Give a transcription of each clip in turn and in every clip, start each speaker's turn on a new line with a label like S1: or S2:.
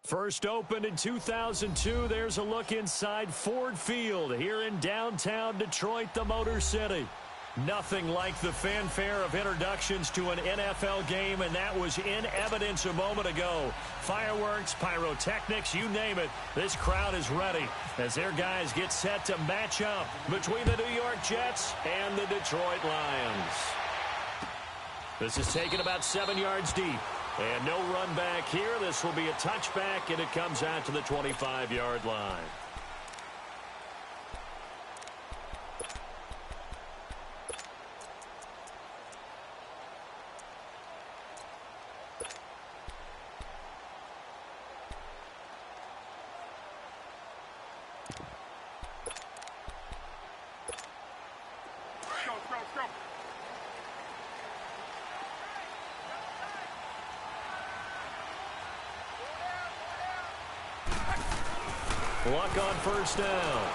S1: First opened in 2002, there's a look inside Ford Field here in downtown Detroit, the Motor City. Nothing like the fanfare of introductions to an NFL game, and that was in evidence a moment ago. Fireworks, pyrotechnics, you name it. This crowd is ready as their guys get set to match up between the New York Jets and the Detroit Lions. This is taken about 7 yards deep. And no run back here. This will be a touchback, and it comes out to the 25-yard line. Luck on first down.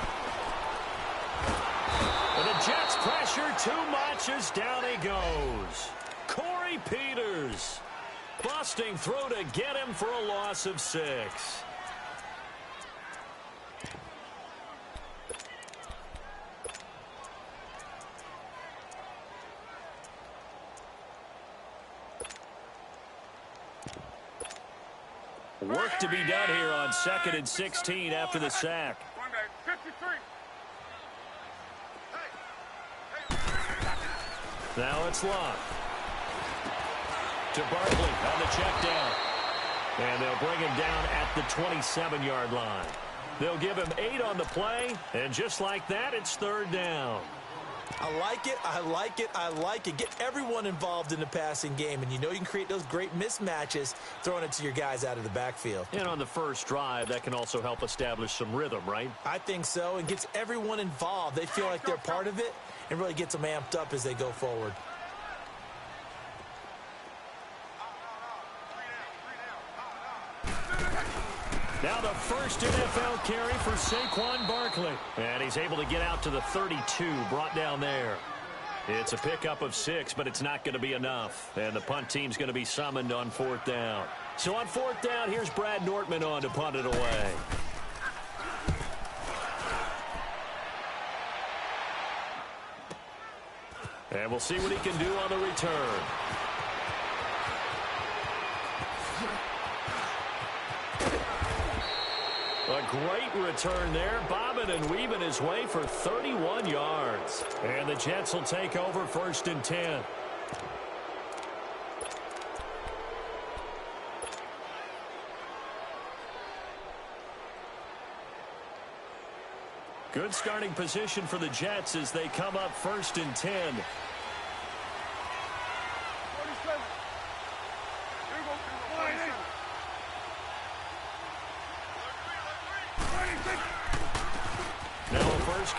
S1: And the Jets pressure too much as down he goes. Corey Peters. Busting through to get him for a loss of 6. Work to be done here on 2nd and 16 after the sack. Now it's Luck. To Barkley on the check down. And they'll bring him down at the 27-yard line. They'll give him 8 on the play, and just like that, it's 3rd down.
S2: I like it, I like it, I like it. Get everyone involved in the passing game, and you know you can create those great mismatches throwing it to your guys out of the backfield.
S1: And on the first drive, that can also help establish some rhythm, right?
S2: I think so, and gets everyone involved. They feel like they're part of it and really gets them amped up as they go forward.
S1: Now the first NFL carry for Saquon Barkley. And he's able to get out to the 32, brought down there. It's a pickup of 6, but it's not going to be enough. And the punt team's going to be summoned on 4th down. So on 4th down, here's Brad Nortman on to punt it away. And we'll see what he can do on the return. A great return there, bobbing and weaving his way for 31 yards. And the Jets will take over 1st and 10. Good starting position for the Jets as they come up 1st and 10.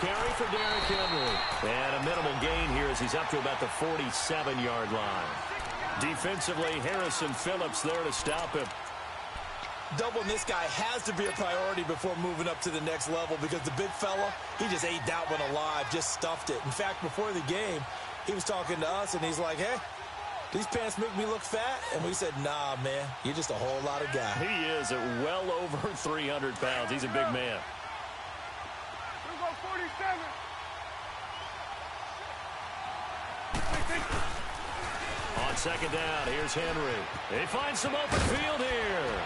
S1: Carry for Derrick Henry. And a minimal gain here as he's up to about the 47-yard line. Defensively, Harrison Phillips there to stop him.
S2: Doubling this guy has to be a priority before moving up to the next level because the big fella, he just ate that one alive, just stuffed it. In fact, before the game, he was talking to us, and he's like, hey, these pants make me look fat? And we said, nah, man, you're just a whole lot of guy.
S1: He is at well over 300 pounds. He's a big man. On 2nd down, here's Henry. They find some open field here.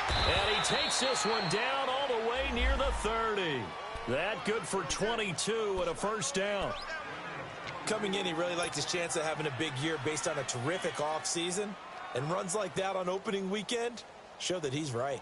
S1: And he takes this one down all the way near the 30. That good for 22 and a 1st down.
S2: Coming in, he really liked his chance of having a big year based on a terrific offseason. And runs like that on opening weekend show that he's right.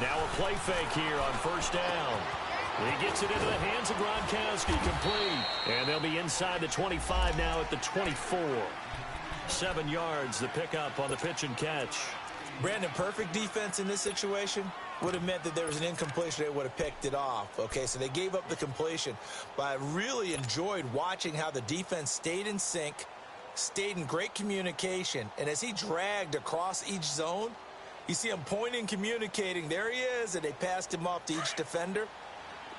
S1: Now a play fake here on 1st down. He gets it into the hands of Gronkowski, complete. And they'll be inside the 25 now at the 24. 7 yards, the pickup on the pitch and catch.
S2: Brandon, perfect defense in this situation would have meant that there was an incompletion. They would have picked it off. Okay, so they gave up the completion. But I really enjoyed watching how the defense stayed in sync stayed in great communication, and as he dragged across each zone, you see him pointing, communicating. There he is, and they passed him off to each defender.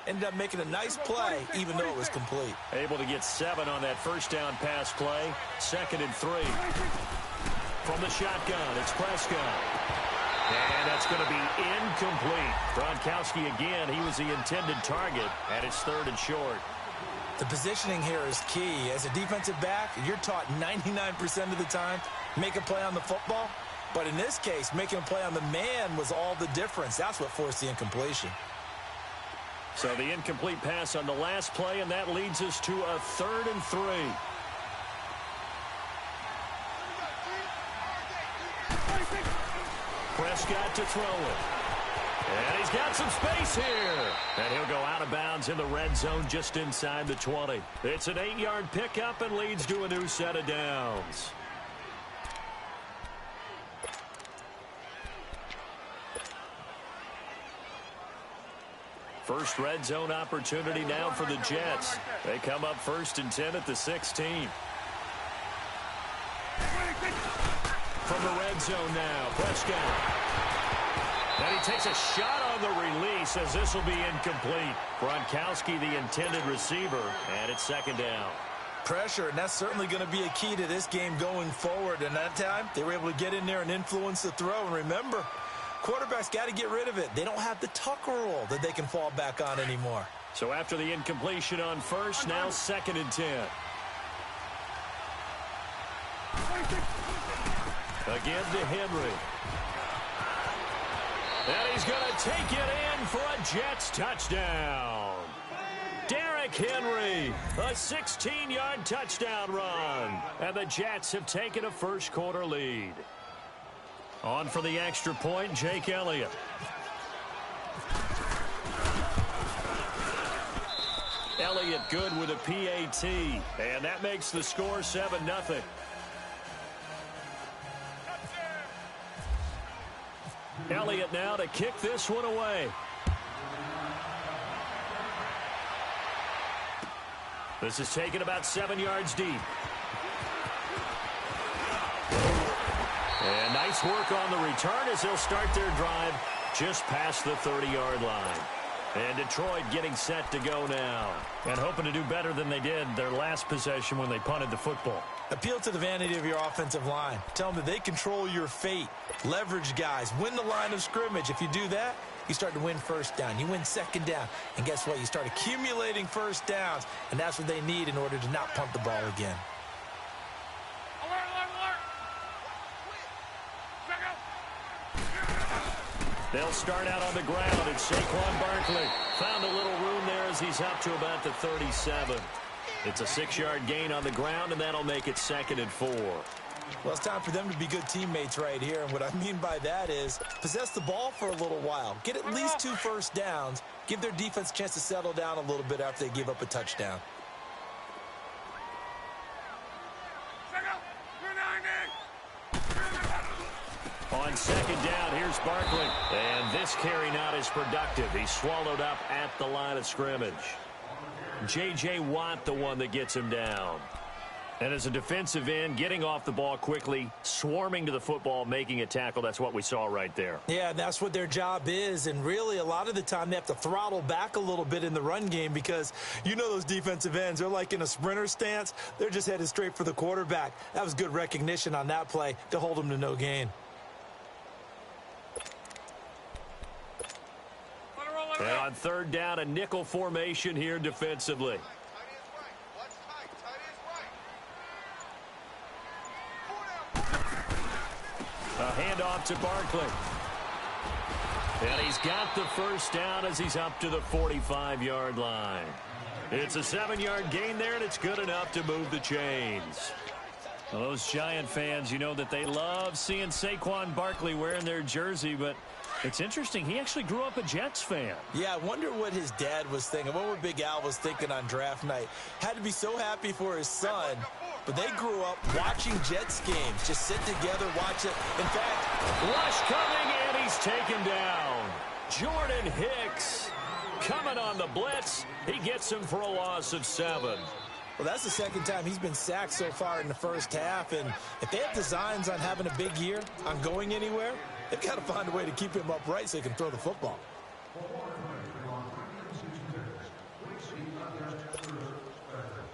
S2: Ended up making a nice play, even though it was complete.
S1: Able to get 7 on that first down pass play. 2nd and 3. From the shotgun, it's Prescott. And that's going to be incomplete. Gronkowski again, he was the intended target, and it's 3rd and short.
S2: The positioning here is key. As a defensive back, you're taught 99% of the time, make a play on the football. But in this case, making a play on the man was all the difference. That's what forced the incompletion.
S1: So the incomplete pass on the last play, and that leads us to a 3rd and 3. Prescott to throw it. And he's got some space here. And he'll go out of bounds in the red zone just inside the 20. It's an 8-yard pickup and leads to a new set of downs. First red zone opportunity now for the Jets. They come up 1st and 10 at the 16. From the red zone now, Prescott. And he takes a shot on the release as this will be incomplete. Gronkowski, the intended receiver, and it's 2nd down.
S2: Pressure, and that's certainly going to be a key to this game going forward. And that time, they were able to get in there and influence the throw. And remember, quarterbacks got to get rid of it. They don't have the Tucker rule that they can fall back on anymore.
S1: So after the incompletion on first, now 2nd and 10. Again to Henry. And he's going to take it in for a Jets touchdown. Derrick Henry, a 16-yard touchdown run. And the Jets have taken a first-quarter lead. On for the extra point, Jake Elliott. Elliott good with a PAT, and that makes the score 7-0. Elliott now to kick this one away. This is taken about 7 yards deep. And nice work on the return as they'll start their drive just past the 30-yard line. And Detroit getting set to go now. And hoping to do better than they did their last possession when they punted the football.
S2: Appeal to the vanity of your offensive line. Tell them that they control your fate. Leverage guys. Win the line of scrimmage. If you do that, you start to win first down. You win 2nd down. And guess what? You start accumulating first downs. And that's what they need in order to not punt the ball again.
S1: They'll start out on the ground, and Saquon Barkley found a little room there as he's up to about the 37. It's a 6-yard gain on the ground, and that'll make it 2nd and 4.
S2: Well, it's time for them to be good teammates right here, and what I mean by that is possess the ball for a little while. Get at least 2 first downs. Give their defense a chance to settle down a little bit after they give up a touchdown.
S1: On 2nd down, here's Barkley. And this carry not as productive. He's swallowed up at the line of scrimmage. J.J. Watt, the one that gets him down. And as a defensive end, getting off the ball quickly, swarming to the football, making a tackle, that's what we saw right there.
S2: Yeah, that's what their job is. And really, a lot of the time, they have to throttle back a little bit in the run game because you know those defensive ends, they're like in a sprinter stance. They're just headed straight for the quarterback. That was good recognition on that play to hold them to no gain.
S1: And on 3rd down, a nickel formation here defensively. A handoff to Barkley. And he's got the first down as he's up to the 45-yard line. It's a 7-yard gain there, and it's good enough to move the chains. Well, those Giant fans, you know that they love seeing Saquon Barkley wearing their jersey, but it's interesting. He actually grew up a Jets fan.
S2: Yeah, I wonder what his dad was thinking. What Big Al was thinking on draft night. Had to be so happy for his son. But they grew up watching Jets games. Just sit together, watch it. In fact,
S1: rush coming, and he's taken down. Jordan Hicks coming on the blitz. He gets him for a loss of 7.
S2: Well, that's the second time he's been sacked so far in the first half, and if they have designs on having a big year, on going anywhere, they've got to find a way to keep him upright so he can throw the football.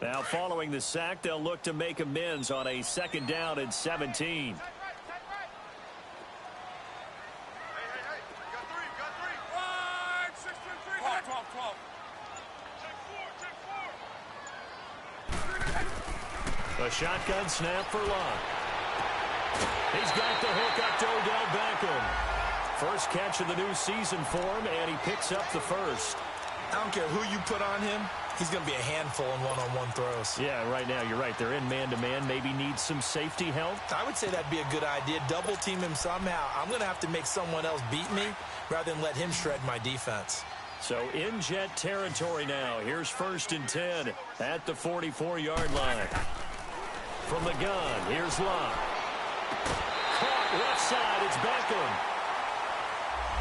S1: Now, following the sack, they'll look to make amends on a 2nd down and 17. A shotgun snap for Locke. He's got the hook up to Odell Beckham. First catch of the new season for him, and he picks up the first.
S2: I don't care who you put on him. He's going to be a handful in one-on-one throws.
S1: Yeah, right now, you're right. They're in man-to-man. Maybe need some safety help.
S2: I would say that'd be a good idea. Double team him somehow. I'm going to have to make someone else beat me rather than let him shred my defense.
S1: So in jet territory now. Here's 1st and 10 at the 44-yard line. From the gun, here's Locke. Caught left side, it's Beckham.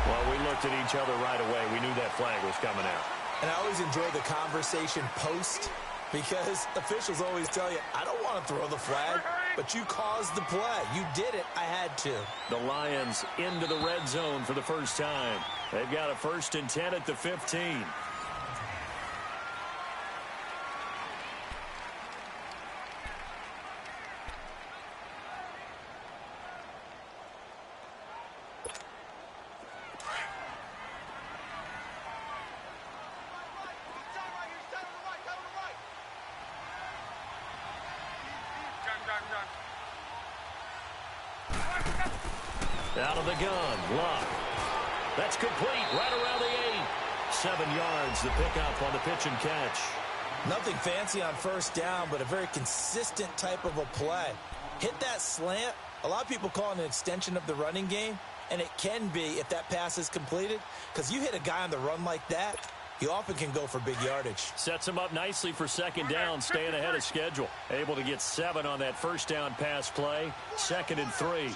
S1: Well, we looked at each other right away. We knew that flag was coming out.
S2: And I always enjoy the conversation post because officials always tell you, I don't want to throw the flag, but you caused the play. You did it. I had to.
S1: The Lions into the red zone for the first time. They've got a 1st and 10 at the 15. Out of the gun, Locke. That's complete, right around the 8. 7 yards, the pickup on the pitch and catch.
S2: Nothing fancy on 1st down, but a very consistent type of a play. Hit that slant. A lot of people call it an extension of the running game, and it can be if that pass is completed, because you hit a guy on the run like that, he often can go for big yardage.
S1: Sets him up nicely for 2nd down, staying ahead of schedule. Able to get 7 on that 1st down pass play. 2nd and 3.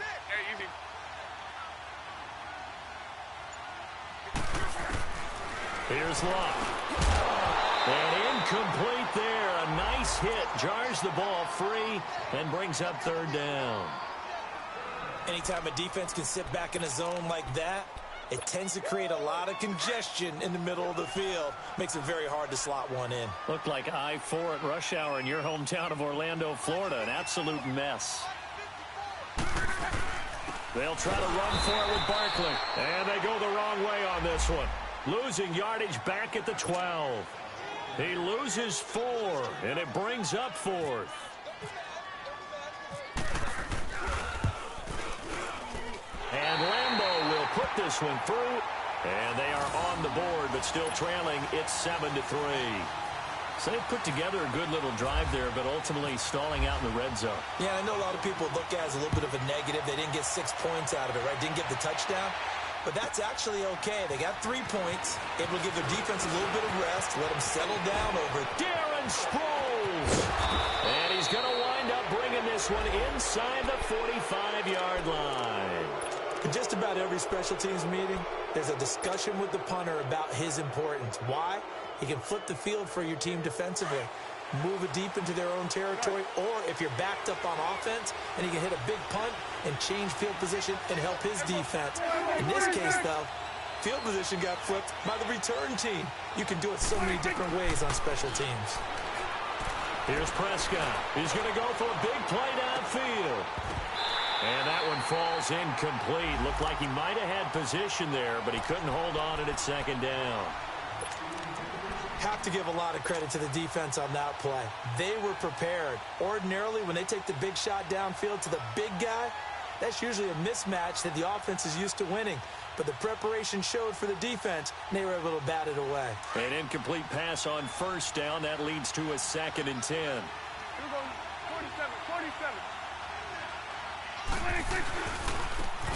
S1: Here's Locke. And incomplete there. A nice hit. Jars the ball free and brings up 3rd down.
S2: Anytime a defense can sit back in a zone like that, it tends to create a lot of congestion in the middle of the field. Makes it very hard to slot one in.
S1: Looked like I-4 at rush hour in your hometown of Orlando, Florida. An absolute mess. They'll try to run for it with Barkley. And they go the wrong way on this one. Losing yardage back at the 12. He loses 4, and it brings up 4th. And Lambeau will put this one through, and they are on the board, but still trailing. It's 7-3. So they put together a good little drive there, but ultimately stalling out in the red zone.
S2: Yeah, I know a lot of people look at it as a little bit of a negative. They didn't get 6 points out of it, right? Didn't get the touchdown. But that's actually okay. They got 3 points, able to give their defense a little bit of rest, let them settle down over it.
S1: Darren Sproles. And he's going to wind up bringing this one inside the 45-yard line.
S2: In just about every special teams meeting, there's a discussion with the punter about his importance. Why? He can flip the field for your team defensively, move it deep into their own territory, or if you're backed up on offense, and he can hit a big punt and change field position and help his defense. In this case, though, field position got flipped by the return team. You can do it so many different ways on special teams.
S1: Here's Prescott. He's going to go for a big play downfield. And that one falls incomplete. Looked like he might have had position there, but he couldn't hold on it at 2nd down.
S2: Have to give a lot of credit to the defense on that play. They were prepared. Ordinarily, when they take the big shot downfield to the big guy, that's usually a mismatch that the offense is used to winning. But the preparation showed for the defense, and they were able to bat it away.
S1: An incomplete pass on 1st down. That leads to a 2nd and 10.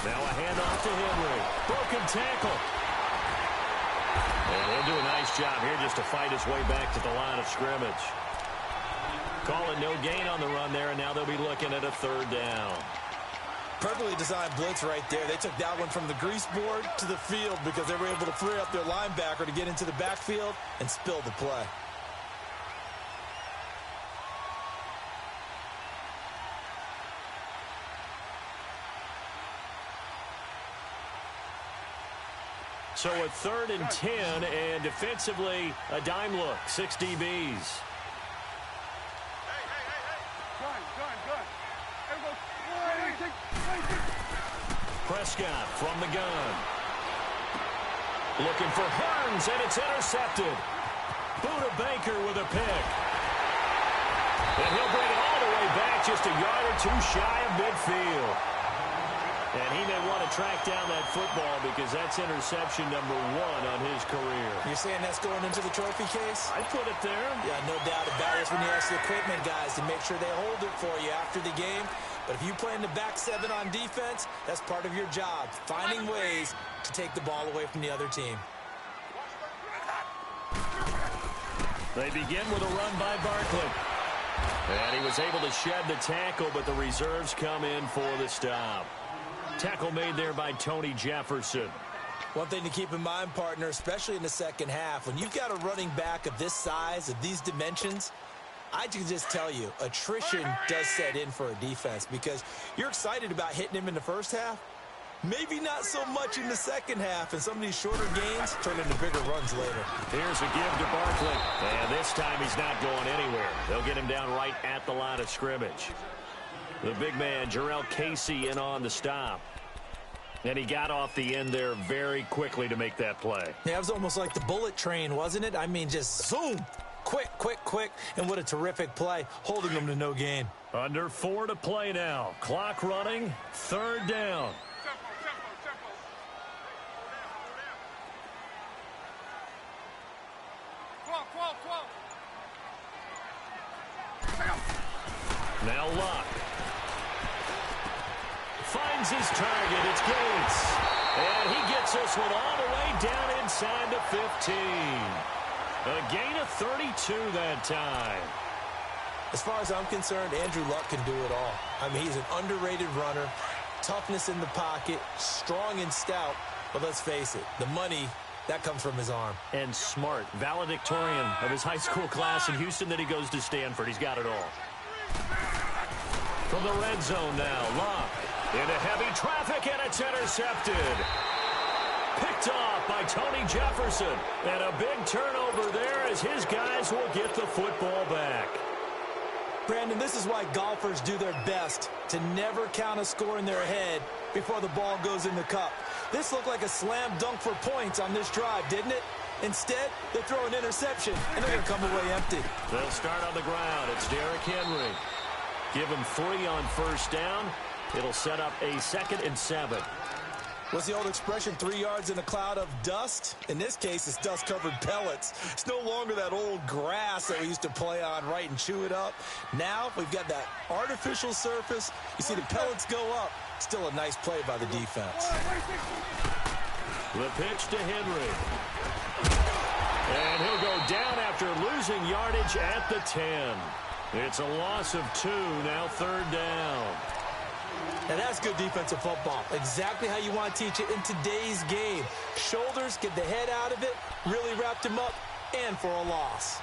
S1: Now a handoff to Henry. Broken tackle. And he'll do a nice job here just to fight his way back to the line of scrimmage. Call it no gain on the run there, and now they'll be looking at a 3rd down.
S2: Perfectly designed blitz right there. They took that one from the grease board to the field because they were able to free up their linebacker to get into the backfield and spill the play.
S1: So a 3rd and 10, and defensively, a dime look, 6 DBs. Prescott from the gun. Looking for Hearns, and it's intercepted. Buda Baker with a pick. And he'll bring it all the way back, just a yard or two shy of midfield. And he may want to track down that football because that's interception number 1 on his career.
S2: You're saying that's going into the trophy case?
S1: I'd put it there.
S2: Yeah, no doubt about it. It's when you ask the equipment guys to make sure they hold it for you after the game. But if you play in the back 7 on defense, that's part of your job, finding ways to take the ball away from the other team.
S1: They begin with a run by Barkley. And he was able to shed the tackle, but the reserves come in for the stop. Tackle made there by Tony Jefferson.
S2: One thing to keep in mind, partner, especially in the second half, when you've got a running back of this size, of these dimensions, I can just tell you, attrition does set in for a defense because you're excited about hitting him in the first half. Maybe not so much in the second half, and some of these shorter gains turn into bigger runs later.
S1: Here's a give to Barkley, and this time he's not going anywhere. They'll get him down right at the line of scrimmage. The big man, Jarrell Casey, in on the stop. And he got off the end there very quickly to make that play.
S2: Yeah, it was almost like the bullet train, wasn't it? I mean, just zoom. Quick, quick, quick. And what a terrific play, holding them to no gain.
S1: Under 4 to play now. Clock running, 3rd down. Now Luck. Finds his target. It's Gates. And he gets this one all the way down inside the 15. A gain of 32 that time.
S2: As far as I'm concerned, Andrew Luck can do it all. I mean, he's an underrated runner. Toughness in the pocket. Strong and stout. But let's face it, the money, that comes from his arm.
S1: And smart. Valedictorian of his high school class in Houston. Then he goes to Stanford. He's got it all. From the red zone now, Luck into heavy traffic, and it's intercepted. Picked off by Tony Jefferson. And a big turnover there as his guys will get the football back.
S2: Brandon, this is why golfers do their best to never count a score in their head before the ball goes in the cup. This looked like a slam dunk for points on this drive, didn't it? Instead, they throw an interception, and they're going to come away empty.
S1: They'll start on the ground. It's Derrick Henry. Give him 3 on first down. It'll set up a 2nd and 7.
S2: What's the old expression, 3 yards in a cloud of dust? In this case, it's dust-covered pellets. It's no longer that old grass that we used to play on, right, and chew it up. Now we've got that artificial surface. You see the pellets go up. Still a nice play by the defense.
S1: The pitch to Henry. And he'll go down after losing yardage at the 10. It's a loss of 2, now 3rd down.
S2: And that's good defensive football. Exactly how you want to teach it in today's game. Shoulders, get the head out of it, really wrapped him up, and for a loss.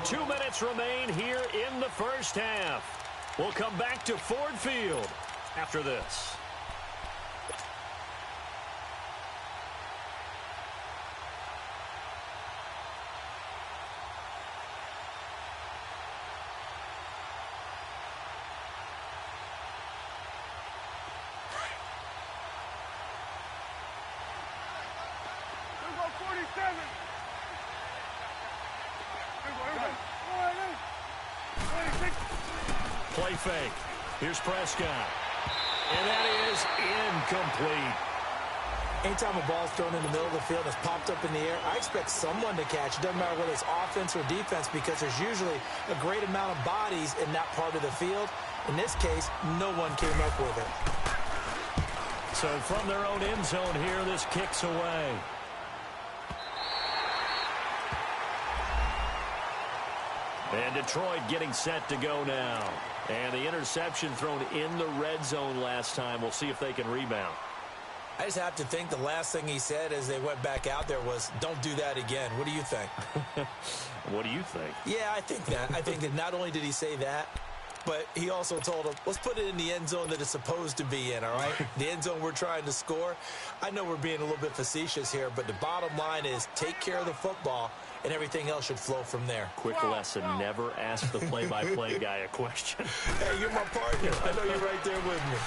S1: Two minutes remain here in the first half. We'll come back to Ford Field after this. Play fake. Here's Prescott. And that is incomplete.
S2: Anytime a ball's thrown in the middle of the field and it's popped up in the air, I expect someone to catch. It doesn't matter whether it's offense or defense because there's usually a great amount of bodies in that part of the field. In this case, no one came up with it.
S1: So from their own end zone here, this kicks away. And Detroit getting set to go now. And the interception thrown in the red zone last time. We'll see if they can rebound.
S2: I just have to think the last thing he said as they went back out there was, don't do that again. What do you think?
S1: What do you think?
S2: Yeah, I think that. I think that not only did he say that, but he also told him, let's put it in the end zone that it's supposed to be in, all right? The end zone we're trying to score. I know we're being a little bit facetious here, but the bottom line is take care of the football, and everything else should flow from there.
S1: Quick lesson, never ask the play-by-play guy a question.
S2: Hey, you're my partner. I know you're right there with me.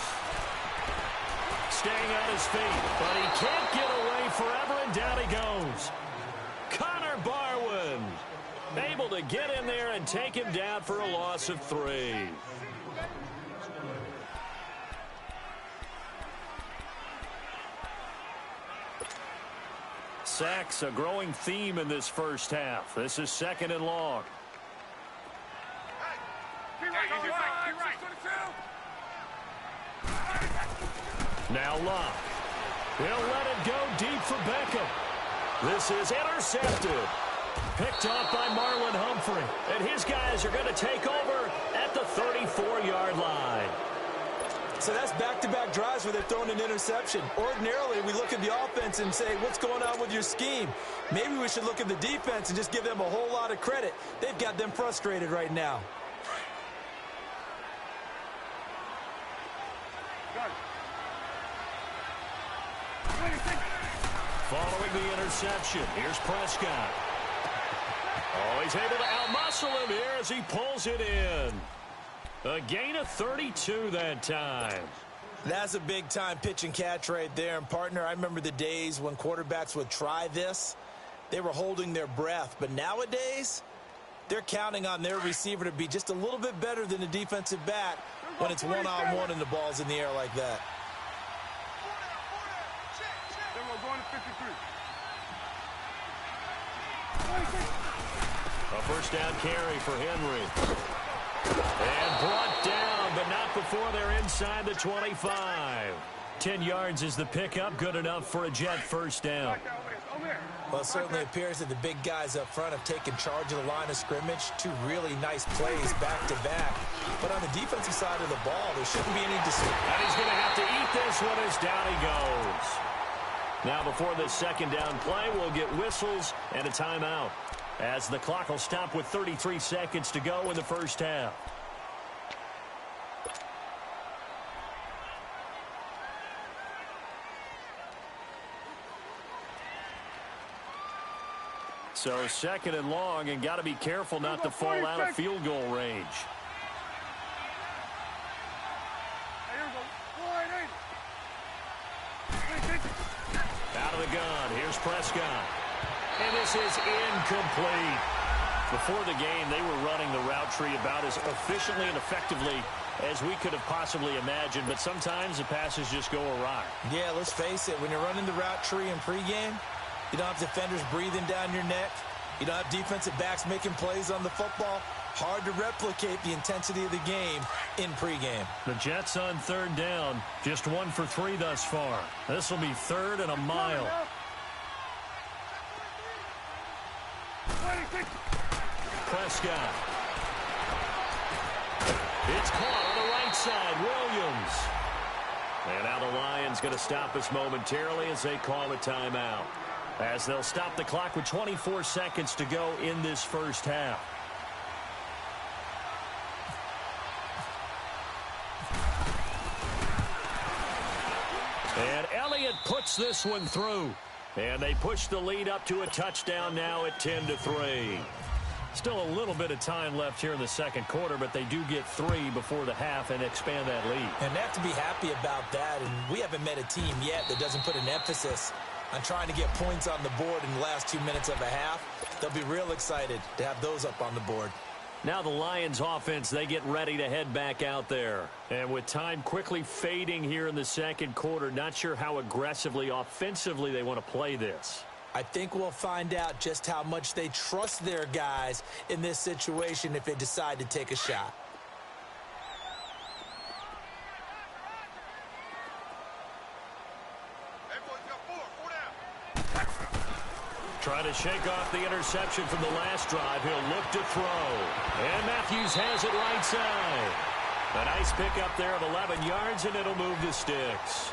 S1: Staying on his feet, but he can't get away forever, and down he goes. Connor Barwin able to get in there and take him down for a loss of 3. Sacks, a growing theme in this first half. This is 2nd and long. Now Locke. He'll let it go deep for Beckham. This is intercepted. Picked off by Marlon Humphrey. And his guys are going to take over at the 34-yard line.
S2: So that's back-to-back drives where they're throwing an interception. Ordinarily, we look at the offense and say, what's going on with your scheme? Maybe we should look at the defense and just give them a whole lot of credit. They've got them frustrated right now.
S1: Following the interception, here's Prescott. Oh, he's able to outmuscle him here as he pulls it in. A gain of 32 that time.
S2: That's a big-time pitch and catch right there. And, partner, I remember the days when quarterbacks would try this. They were holding their breath. But nowadays, they're counting on their receiver to be just a little bit better than the defensive back when it's one-on-one and the ball's in the air like that.
S1: A first down carry for Henry. And brought down, but not before they're inside the 25. 10 yards is the pickup, good enough for a Jet first down.
S2: Well, it certainly appears that the big guys up front have taken charge of the line of scrimmage. 2 really nice plays back-to-back. But on the defensive side of the ball, there shouldn't be any dispute.
S1: And he's going to have to eat this one as down he goes. Now before this second down play, we'll get whistles and a timeout, as the clock will stop with 33 seconds to go in the first half. So 2nd and long, and got to be careful not to fall out of field goal range. Out of the gun, here's Prescott. And this is incomplete. Before the game, they were running the route tree about as efficiently and effectively as we could have possibly imagined, but sometimes the passes just go awry.
S2: Yeah, let's face it, when you're running the route tree in pregame, you don't have defenders breathing down your neck. You don't have defensive backs making plays on the football. Hard to replicate the intensity of the game in pregame.
S1: The Jets on 3rd down, just 1 for 3 thus far. This will be 3rd and a mile. Prescott. It's caught on the right side. Williams. And now the Lions going to stop us momentarily as they call a timeout, as they'll stop the clock with 24 seconds to go in this first half. And Elliott puts this one through. And they push the lead up to a touchdown now at 10-3. Still a little bit of time left here in the second quarter, but they do get 3 before the half and expand that lead.
S2: And they have to be happy about that. And we haven't met a team yet that doesn't put an emphasis on trying to get points on the board in the last 2 minutes of a half. They'll be real excited to have those up on the board.
S1: Now the Lions offense, they get ready to head back out there. And with time quickly fading here in the second quarter, not sure how aggressively, offensively they want to play this.
S2: I think we'll find out just how much they trust their guys in this situation if they decide to take a shot.
S1: Trying to shake off the interception from the last drive. He'll look to throw. And Matthews has it right side. A nice pickup there of 11 yards, and it'll move the sticks.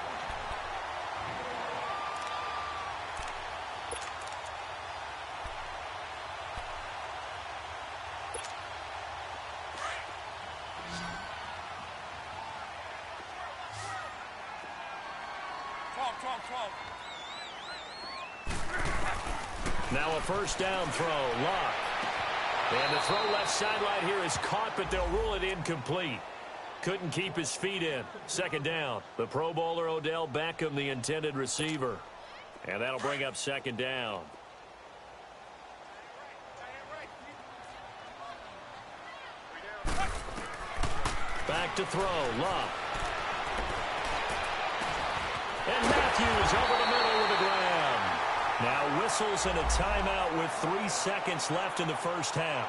S1: Now a first down throw. Lock. And the throw left side right here is caught, but they'll rule it incomplete. Couldn't keep his feet in. Second down. The Pro Bowler Odell Beckham, the intended receiver. And that'll bring up second down. Back to throw. Luck. And Matthews over the middle with a grab. Now whistles and a timeout with 3 seconds left in the first half.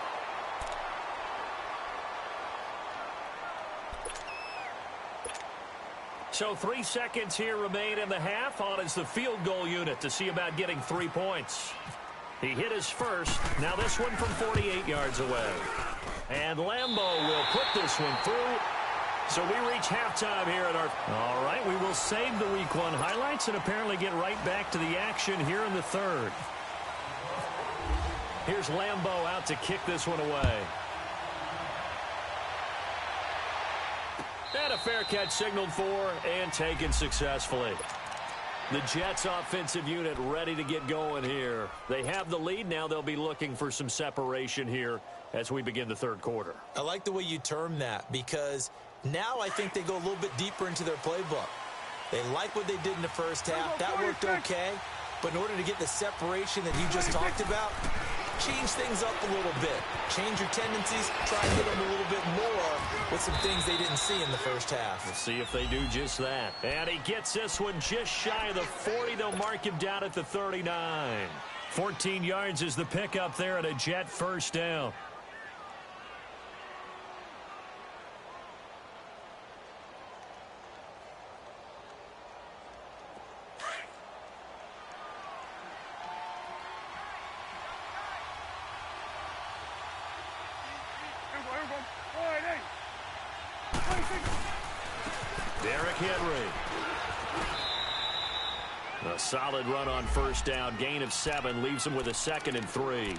S1: So 3 seconds here remain in the half. On is the field goal unit to see about getting 3 points. He hit his first. Now this one from 48 yards away. And Lambeau will put this one through. So we reach halftime here at our... All right, we will save the Week 1 highlights and apparently get right back to the action here in the third. Here's Lambeau out to kick this one away. And a fair catch signaled for and taken successfully. The Jets offensive unit ready to get going here. They have the lead. Now they'll be looking for some separation here as we begin the third quarter.
S2: I like the way you term that because now I think they go a little bit deeper into their playbook. They like what they did in the first half. That worked okay. But in order to get the separation that you just talked about, change things up a little bit. Change your tendencies. Try and hit them a little bit more with some things they didn't see in the first half.
S1: We'll see if they do just that. And he gets this one just shy of the 40. They'll mark him down at the 39. 14 yards is the pickup there at a Jet first down. Derrick Henry. A solid run on first down. Gain of 7 leaves him with a 2nd and 3.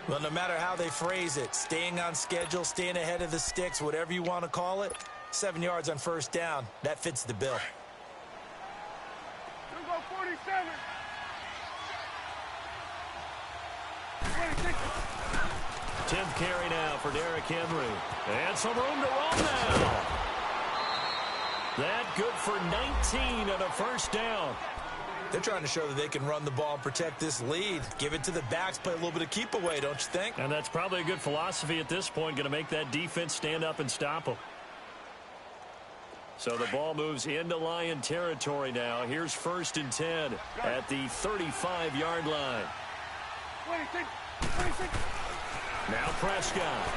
S2: Well, no matter how they phrase it, staying on schedule, staying ahead of the sticks, whatever you want to call it, 7 yards on first down, that fits the bill.
S3: 47.
S1: 10th carry now for Derrick Henry. And some room to run now. That good for 19 and a first down.
S2: They're trying to show that they can run the ball and protect this lead. Give it to the backs, play a little bit of keep away, don't you think?
S1: And that's probably a good philosophy at this point, going to make that defense stand up and stop them. So the ball moves into Lion territory now. Here's 1st and 10 at the 35-yard line.
S3: 26. 26.
S1: Now Prescott.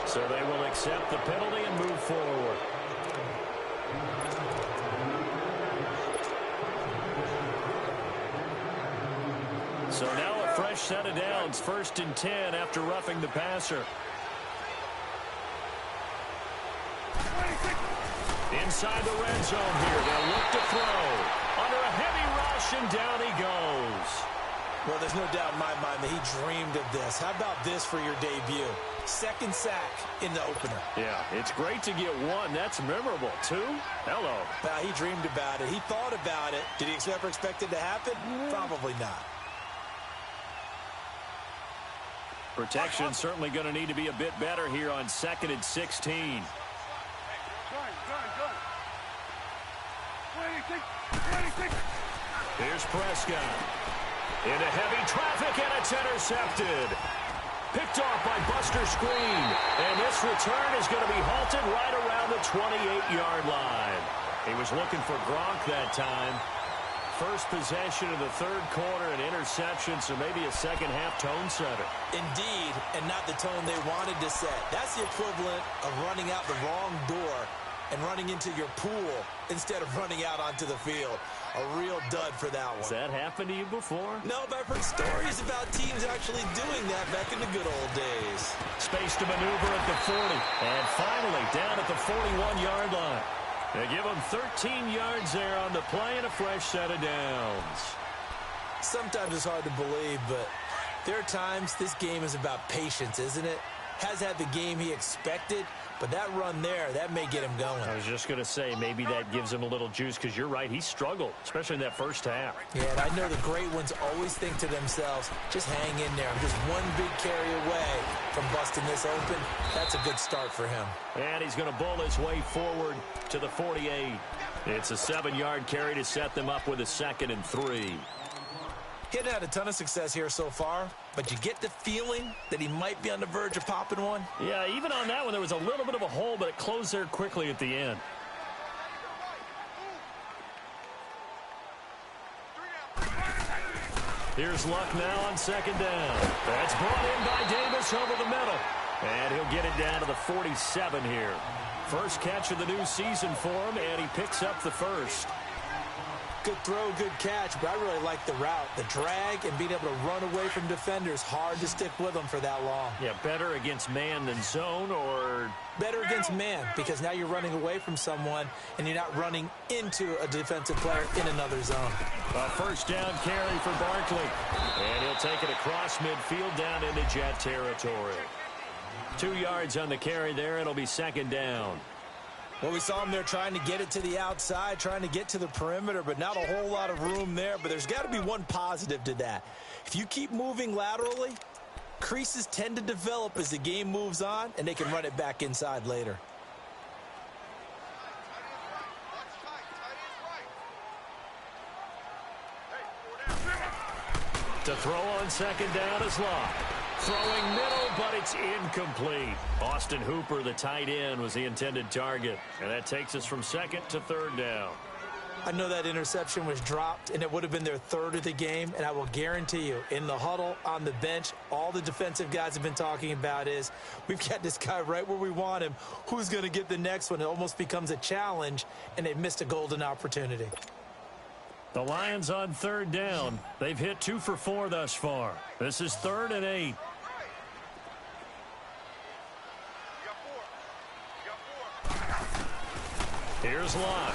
S1: So they will accept the penalty and move forward. So now a fresh set of downs. 1st and 10 after roughing the passer.
S3: 26.
S1: Inside the red zone here. They'll look to throw. Under a heavy rush, and down he goes.
S2: Well, there's no doubt in my mind that he dreamed of this. How about this for your debut? 2nd sack in the opener.
S1: Yeah, it's great to get 1. That's memorable. 2? Hello.
S2: He dreamed about it. He thought about it. Did he ever expect it to happen? Probably not.
S1: Protection certainly going to need to be a bit better here on 2nd and 16.
S3: Gun. 26. 26.
S1: Here's Prescott. Into heavy traffic, and it's intercepted. Picked off by Buster Screen. And this return is going to be halted right around the 28-yard line. He was looking for Gronk that time. First possession of the third quarter, an interception, so maybe a second-half tone setter.
S2: Indeed, and not the tone they wanted to set. That's the equivalent of running out the wrong door and running into your pool instead of running out onto the field. A real dud for that one.
S1: Has that happened to you before?
S2: No, but I've heard stories about teams actually doing that back in the good old days.
S1: Space to maneuver at the 40. And finally, down at the 41-yard line. They give them 13 yards there on the play and a fresh set of downs.
S2: Sometimes it's hard to believe, but there are times this game is about patience, isn't it? has had the game he expected, but that run there, that may get him going.
S1: I was just going to say, maybe that gives him a little juice, because you're right, he struggled, especially in that first half.
S2: Yeah, and I know the great ones always think to themselves, just hang in there. I'm just one big carry away from busting this open. That's a good start for him.
S1: And he's going to bowl his way forward to the 48. It's a 7-yard carry to set them up with a 2nd and 3.
S2: He hadn't had a ton of success here so far, but you get the feeling that he might be on the verge of popping one.
S1: Yeah, even on that one, there was a little bit of a hole, but it closed there quickly at the end. Here's Luck now on 2nd down. That's brought in by Davis over the middle. And he'll get it down to the 47 here. First catch of the new season for him, and he picks up the first.
S2: Good throw, good catch, but I really like the route. The drag and being able to run away from defenders, hard to stick with them for that long.
S1: Yeah, better against man than zone, or...
S2: Better against man, because now you're running away from someone, and you're not running into a defensive player in another zone.
S1: A first down carry for Barkley. And he'll take it across midfield down into Jet territory. 2 yards on the carry there. It'll be 2nd down.
S2: Well, we saw him there trying to get it to the outside, trying to get to the perimeter, but not a whole lot of room there. But there's got to be one positive to that. If you keep moving laterally, creases tend to develop as the game moves on, and they can run it back inside later.
S1: To throw on 2nd down is Locke. Throwing middle, but it's incomplete. Austin Hooper, the tight end, was the intended target. And that takes us from 2nd to 3rd down.
S2: I know that interception was dropped, and it would have been their 3rd of the game, and I will guarantee you, in the huddle, on the bench, all the defensive guys have been talking about is, we've got this guy right where we want him. Who's going to get the next one? It almost becomes a challenge, and they missed a golden opportunity.
S1: The Lions on 3rd down. They've hit 2 for 4 thus far. This is 3rd and 8. Here's Locke.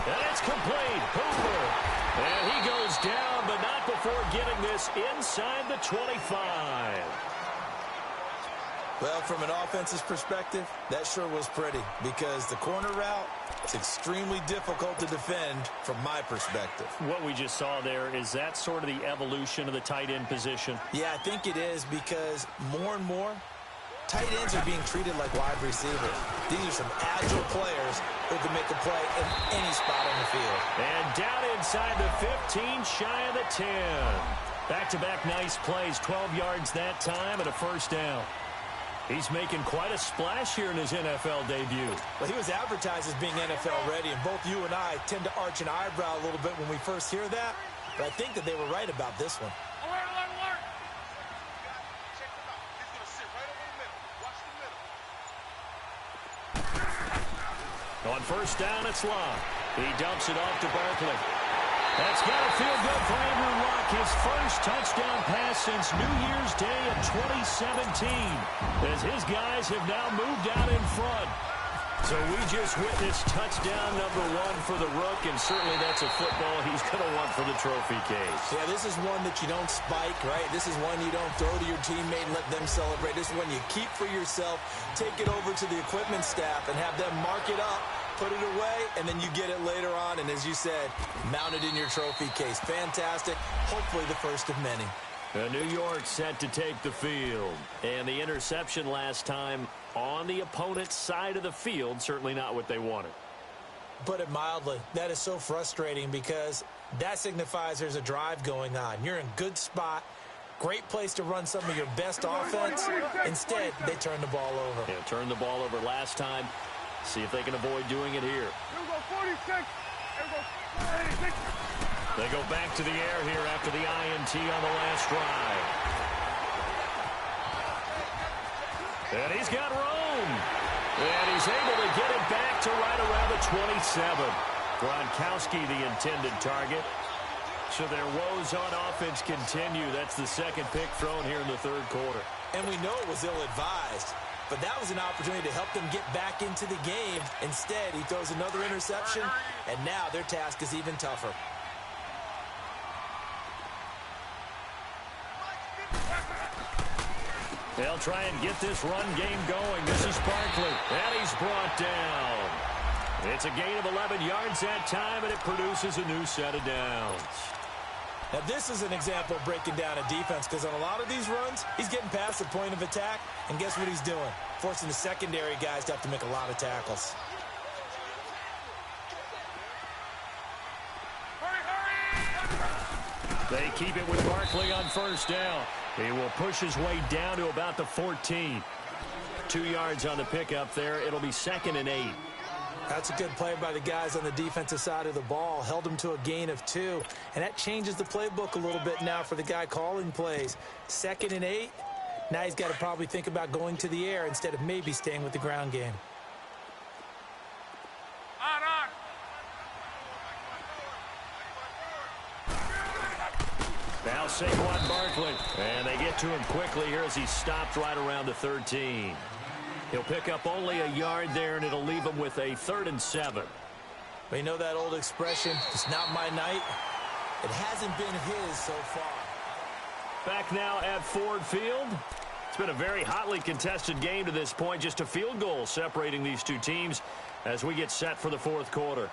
S1: And it's complete. Hooper. And he goes down, but not before getting this inside the 25.
S2: Well, from an offensive perspective, that sure was pretty, because the corner route is extremely difficult to defend from my perspective.
S1: What we just saw there, is that sort of the evolution of the tight end position?
S2: Yeah, I think it is, because more and more, tight ends are being treated like wide receivers. These are some agile players who can make a play in any spot on the field.
S1: And down inside the 15, shy of the 10. Back-to-back nice plays, 12 yards that time, and a first down. He's making quite a splash here in his NFL debut.
S2: Well, he was advertised as being NFL ready, and both you and I tend to arch an eyebrow a little bit when we first hear that, but I think that they were right about this one.
S1: On first down, it's Locke. He dumps it off to Barkley. That's got to feel good for Andrew Luck. His first touchdown pass since New Year's Day of 2017, as his guys have now moved out in front. So we just witnessed touchdown number 1 for the Rook, and certainly that's a football he's going to want for the trophy case.
S2: Yeah, this is one that you don't spike, right? This is one you don't throw to your teammate and let them celebrate. This is one you keep for yourself, take it over to the equipment staff, and have them mark it up, put it away, and then you get it later on, and as you said, mount it in your trophy case. Fantastic. Hopefully the first of many.
S1: New York set to take the field. And the interception last time on the opponent's side of the field, certainly not what they wanted.
S2: Put it mildly, that is so frustrating, because that signifies there's a drive going on. You're in good spot, great place to run some of your best offense. Instead, they turn the ball over.
S1: Yeah, turned the ball over last time. See if they can avoid doing it here.
S3: Here we go, 46. Here we go, 86.
S1: They go back to the air here after the INT on the last drive. And he's got room. And he's able to get it back to right around the 27. Gronkowski, the intended target. So their woes on offense continue. That's the second pick thrown here in the 3rd quarter.
S2: And we know it was ill-advised, but that was an opportunity to help them get back into the game. Instead, he throws another interception, and now their task is even tougher.
S1: They'll try and get this run game going. This is Barkley, and he's brought down. It's a gain of 11 yards that time, and it produces a new set of downs.
S2: Now, this is an example of breaking down a defense, because on a lot of these runs, he's getting past the point of attack, and guess what he's doing? Forcing the secondary guys to have to make a lot of tackles.
S1: They keep it with Barkley on first down. He will push his way down to about the 14. 2 yards on the pickup there. It'll be 2nd and 8.
S2: That's a good play by the guys on the defensive side of the ball. Held him to a gain of 2. And that changes the playbook a little bit now for the guy calling plays. 2nd and 8. Now he's got to probably think about going to the air instead of maybe staying with the ground game.
S1: Now Saquon Barkley. And they get to him quickly here as he stopped right around the 13. He'll pick up only a yard there, and it'll leave him with a 3rd and 7.
S2: But you know that old expression, it's not my night? It hasn't been his so far.
S1: Back now at Ford Field. It's been a very hotly contested game to this point. Just a field goal separating these two teams as we get set for the 4th quarter.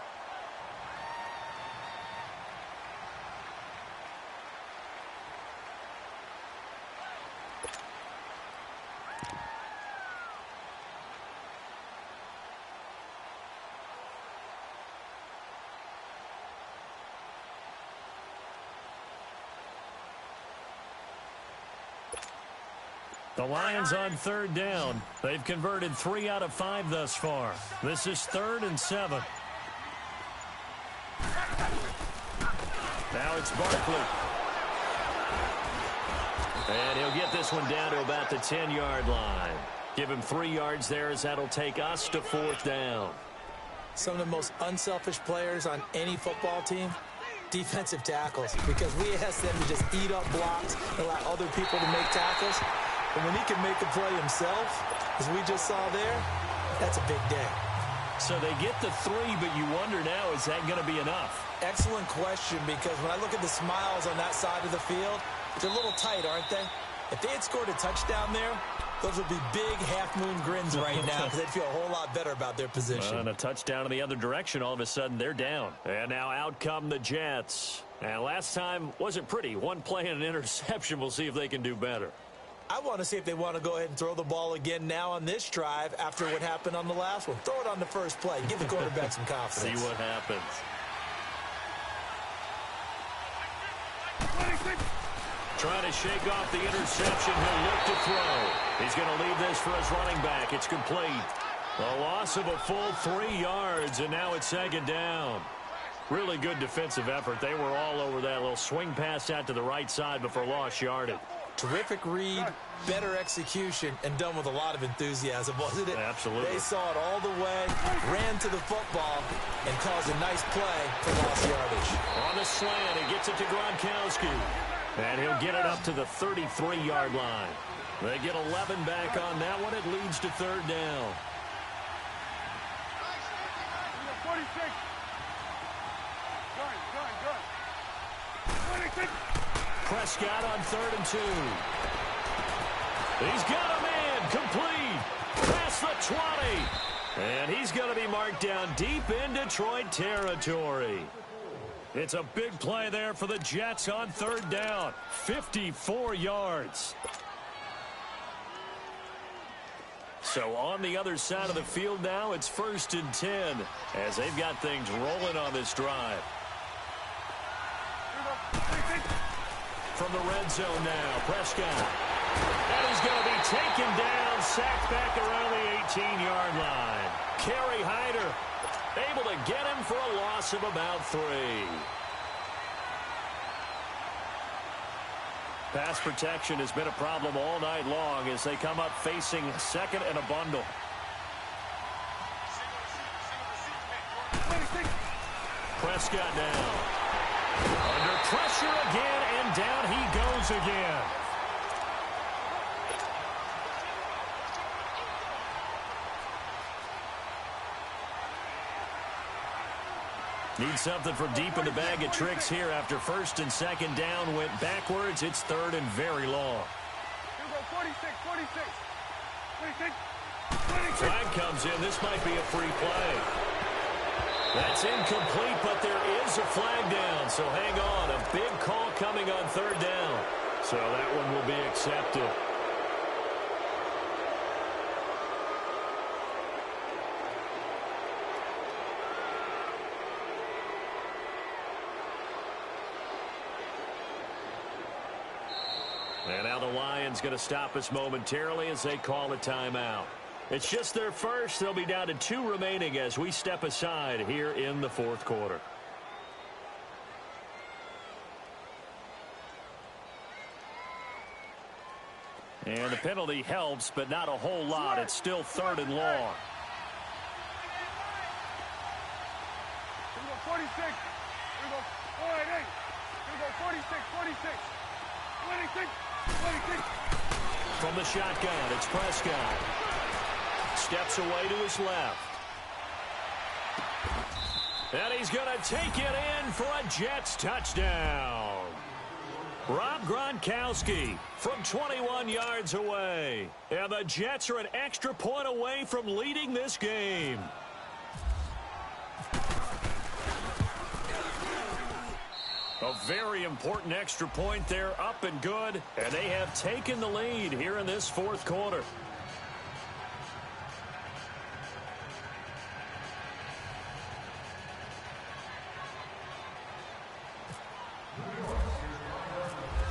S1: The Lions on 3rd down. They've converted 3 out of 5 thus far. This is 3rd and 7. Now it's Barkley. And he'll get this one down to about the 10-yard line. Give him 3 yards there as that'll take us to 4th down.
S2: Some of the most unselfish players on any football team, defensive tackles, because we ask them to just eat up blocks and allow other people to make tackles. And when he can make a play himself, as we just saw there, that's a big day.
S1: So they get the 3, but you wonder now, is that going to be enough?
S2: Excellent question, because when I look at the smiles on that side of the field, they're a little tight, aren't they? If they had scored a touchdown there, those would be big half-moon grins right now, because they'd feel a whole lot better about their position.
S1: And a touchdown in the other direction, all of a sudden they're down. And now out come the Jets. And last time wasn't pretty. One play and an interception. We'll see if they can do better.
S2: I want to see if they want to go ahead and throw the ball again now on this drive after what happened on the last one. Throw it on the first play. Give the quarterback some confidence.
S1: See what happens. Trying to shake off the interception. He'll look to throw. He's going to leave this for his running back. It's complete. A loss of a full 3 yards, and now it's 2nd down. Really good defensive effort. They were all over that little swing pass out to the right side before lost yardage.
S2: Terrific read, better execution, and done with a lot of enthusiasm, wasn't it?
S1: Absolutely.
S2: They saw it all the way, ran to the football, and caused a nice play for lost yardage.
S1: On the slant, he gets it to Gronkowski. And he'll get it up to the 33-yard line. They get 11 back on that one. It leads to 3rd down.
S3: 46. Good. 26.
S1: Prescott on 3rd and 2. He's got a man complete. Past the 20. And he's going to be marked down deep in Detroit territory. It's a big play there for the Jets on 3rd down. 54 yards. So on the other side of the field now, it's 1st and 10 as they've got things rolling on this drive. From the red zone now, Prescott. And he's going to be taken down, sacked back around the 18-yard line. Kerry Hyder able to get him for a loss of about 3. Pass protection has been a problem all night long as they come up facing 2nd and a bundle. Prescott now. Under pressure again, and down he goes again. Need something from deep in the bag of tricks here after 1st and 2nd down went backwards. It's 3rd and very long.
S3: 46, 46. 26, 26.
S1: Flag comes in. This might be a free play. That's incomplete, but there is a flag down. So hang on. A big call coming on third down. So that one will be accepted. And now the Lions going to stop us momentarily as they call a timeout. It's just their first. They'll be down to 2 remaining as we step aside here in the fourth quarter. And the penalty helps, but not a whole lot. It's still 3rd and long.
S3: Here we go, 46. Here we go, 48. Here we go, 46, 46. 26, 26.
S1: From the shotgun, it's Prescott. Steps away to his left. And he's going to take it in for a Jets touchdown. Rob Gronkowski from 21 yards away. And the Jets are an extra point away from leading this game. A very important extra point there, up and good. And they have taken the lead here in this fourth quarter.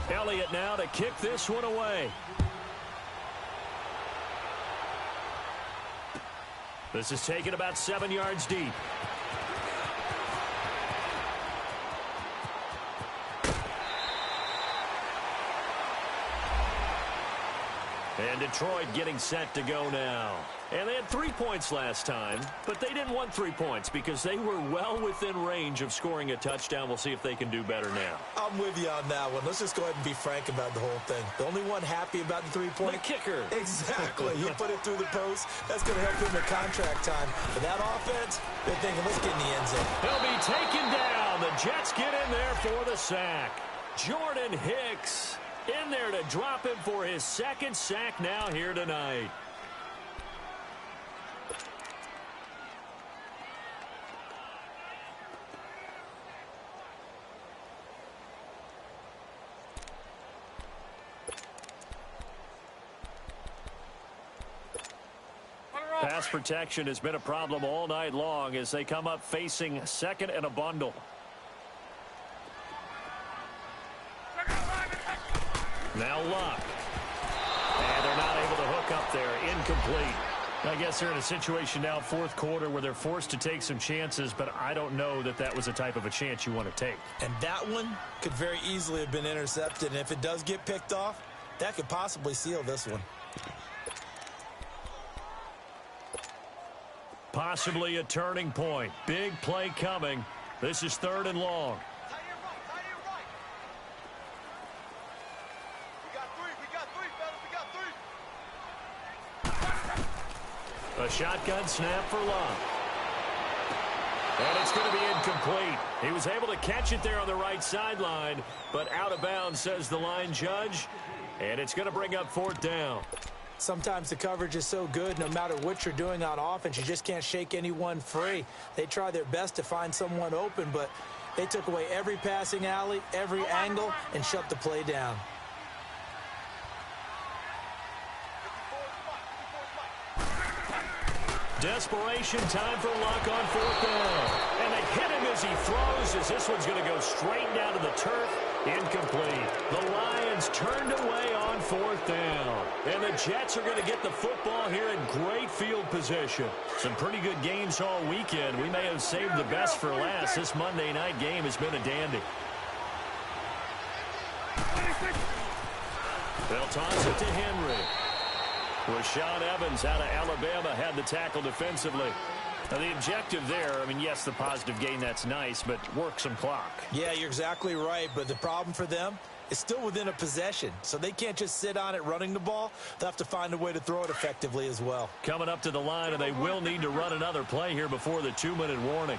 S1: Elliott now to kick this one away. This is taken about 7 yards deep. And Detroit getting set to go now. And they had 3 points last time, but they didn't want 3 points because they were well within range of scoring a touchdown. We'll see if they can do better now.
S2: I'm with you on that one. Let's just go ahead and be frank about the whole thing. The only one happy about the 3-point.
S1: The kicker.
S2: Exactly. He put it through the post. That's going to help him at contract time. But that offense, they're thinking, let's get in the end zone.
S1: He'll be taken down. The Jets get in there for the sack. Jordan Hicks in there to drop him for his 2nd sack now here tonight. Pass protection has been a problem all night long as they come up facing 2nd and a bundle. Now Luck. And they're not able to hook up there. Incomplete. I guess they're in a situation now, fourth quarter, where they're forced to take some chances, but I don't know that that was the type of a chance you want to take.
S2: And that one could very easily have been intercepted, and if it does get picked off, that could possibly seal this one.
S1: Possibly a turning point. Big play coming. This is 3rd and long. A shotgun snap for Luck. And it's going to be incomplete. He was able to catch it there on the right sideline, but out of bounds, says the line judge. And it's going to bring up 4th down.
S2: Sometimes the coverage is so good, no matter what you're doing on offense, you just can't shake anyone free. They try their best to find someone open, but they took away every passing alley, every angle, and shut the play down.
S1: Desperation time for Luck on 4th down. And they hit him as he throws, as this one's going to go straight down to the turf. Incomplete. The Lions turned away on 4th down. And the Jets are going to get the football here in great field position. Some pretty good games all weekend. We may have saved the best for last. This Monday night game has been a dandy. They'll toss it to Henry. Rashaan Evans out of Alabama had the tackle defensively. Now, the objective there, I mean, yes, the positive gain, that's nice, but work some clock.
S2: Yeah, you're exactly right, but the problem for them is still within a possession, so they can't just sit on it running the ball. They'll have to find a way to throw it effectively as well.
S1: Coming up to the line, and they will need to run another play here before the 2-minute warning.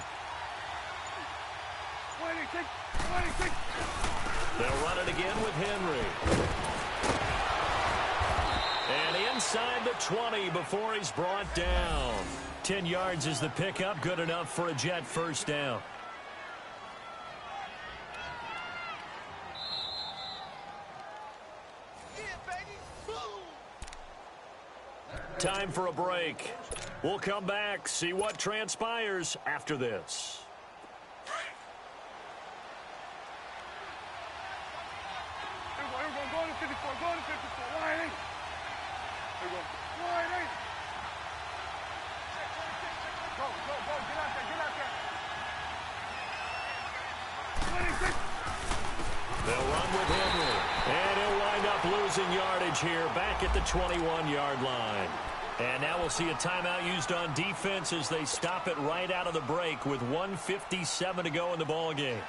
S3: 26, 26.
S1: They'll run it again with Henry. inside the 20 before he's brought down. 10 yards is the pickup, good enough for a Jet first down. Time for a break. We'll come back, see what transpires after this.
S3: Here we go. Go to 54. Go to 54. Line 8. Here we go. Line 8. Go. Get out there. 26.
S1: They'll run with Henry. And he'll wind up losing yardage here back at the 21-yard line. And now we'll see a timeout used on defense as they stop it right out of the break with 1:57 to go in the ball game.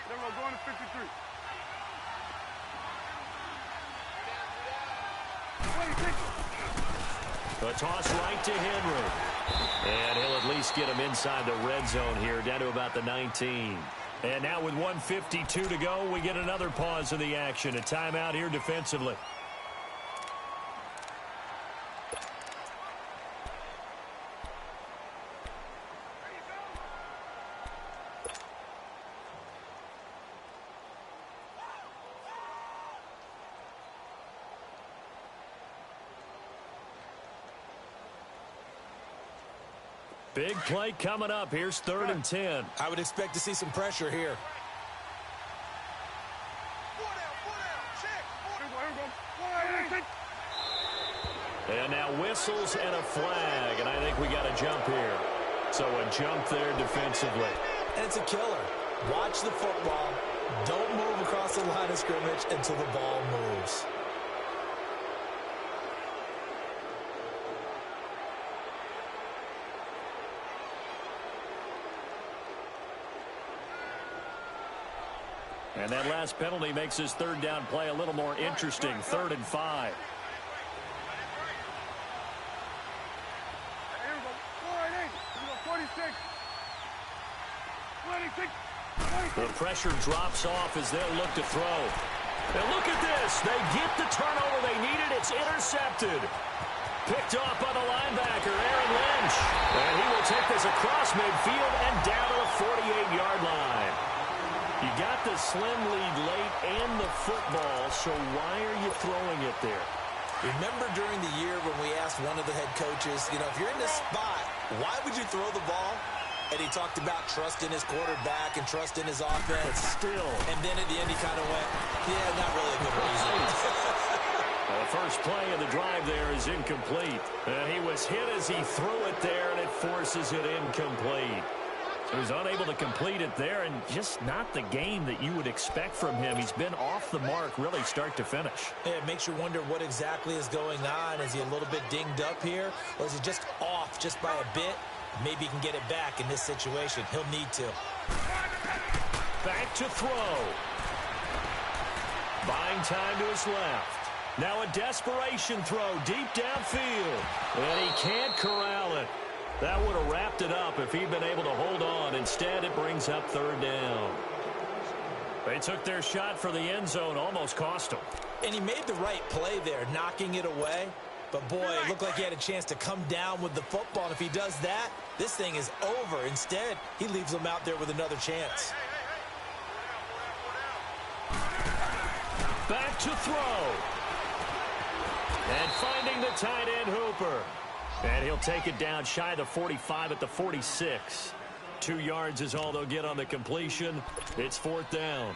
S3: There we go. Going to 53. 26.
S1: A toss right to Henry. And he'll at least get him inside the red zone here, down to about the 19. And now with 1:52 to go, we get another pause in the action. A timeout here defensively. Big play coming up. Here's 3rd and 10.
S2: I would expect to see some pressure here.
S1: And now whistles and a flag, and I think we got a jump here. So a jump there defensively.
S2: And it's a killer. Watch the football. Don't move across the line of scrimmage until the ball moves.
S1: And that last penalty makes his 3rd down play a little more interesting. 3rd and 5.
S3: Here we go. 46. 26.
S1: The pressure drops off as they'll look to throw. And look at this. They get the turnover they needed. It's intercepted. Picked off by the linebacker, Aaron Lynch. And he will take this across midfield and down to the 48-yard line. You got the slim lead late and the football, so why are you throwing it there?
S2: Remember during the year when we asked one of the head coaches, if you're in this spot, why would you throw the ball? And he talked about trust in his quarterback and trust in his offense.
S1: But still.
S2: And then at the end he kind of went, yeah, not really a good reason.
S1: The first play of the drive there is incomplete. He was hit as he threw it there, and it forces it incomplete. He was unable to complete it there, and just not the game that you would expect from him. He's been off the mark really start to finish.
S2: Yeah, it makes you wonder what exactly is going on. Is he a little bit dinged up here, or is he just off just by a bit? Maybe he can get it back in this situation. He'll need to.
S1: Back to throw. Buying time to his left. Now a desperation throw deep downfield. And he can't corral it. That would have wrapped it up if he'd been able to hold on. Instead, it brings up 3rd down. They took their shot for the end zone, almost cost him.
S2: And he made the right play there, knocking it away. But, boy, it looked like he had a chance to come down with the football. And if he does that, this thing is over. Instead, he leaves him out there with another chance.
S1: Back to throw. And finding the tight end Hooper. And he'll take it down shy of the 45 at the 46. 2 yards is all they'll get on the completion. It's 4th down.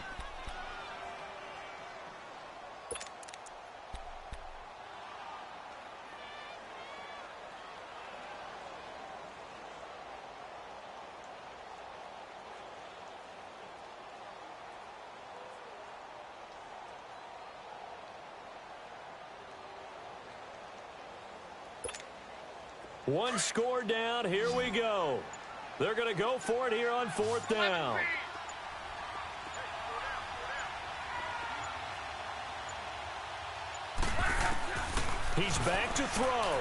S1: One score down. Here we go. They're going to go for it here on 4th down. He's back to throw.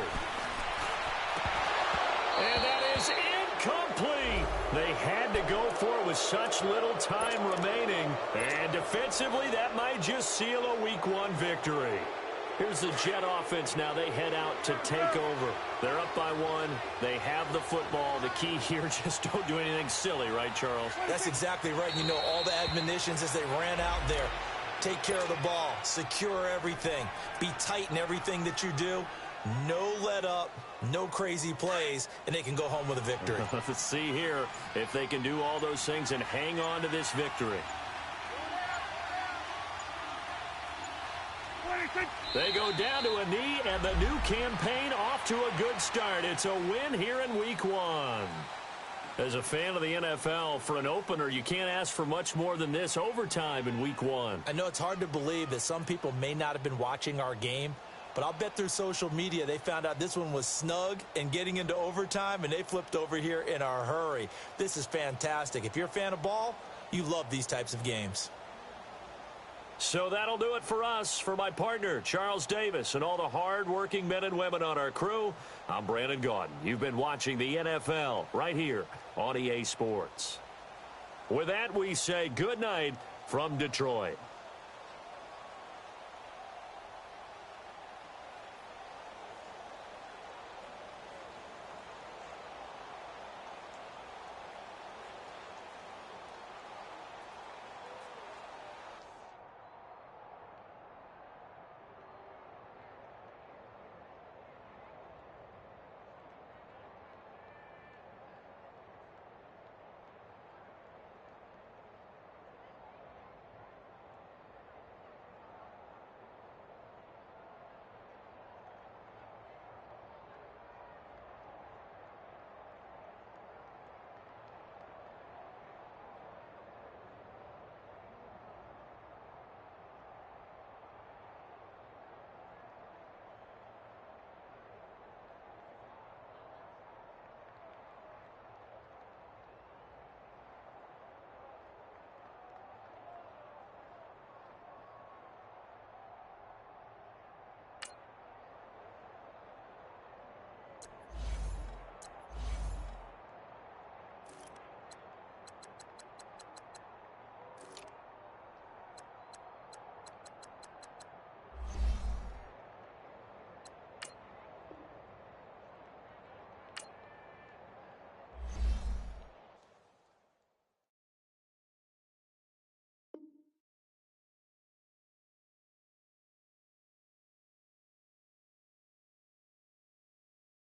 S1: And that is incomplete. They had to go for with such little time remaining. And defensively, that might just seal a Week 1 victory. Here's the Jet offense now. They head out to take over. They're up by 1. They have the football. The key here, just don't do anything silly, right, Charles?
S2: That's exactly right. You know, all the admonitions as they ran out there. Take care of the ball. Secure everything. Be tight in everything that you do. No let up. No crazy plays. And they can go home with a victory.
S1: Let's see here if they can do all those things and hang on to this victory. They go down to a knee, and the new campaign off to a good start. It's a win here in Week 1. As a fan of the NFL, for an opener, you can't ask for much more than this overtime in Week 1.
S2: I know it's hard to believe that some people may not have been watching our game, but I'll bet through social media they found out this one was snug and getting into overtime, and they flipped over here in a hurry. This is fantastic. If you're a fan of ball, you love these types of games.
S1: So that'll do it for us. For my partner, Charles Davis, and all the hard-working men and women on our crew, I'm Brandon Gaudin. You've been watching the NFL right here on EA Sports. With that, we say good night from Detroit.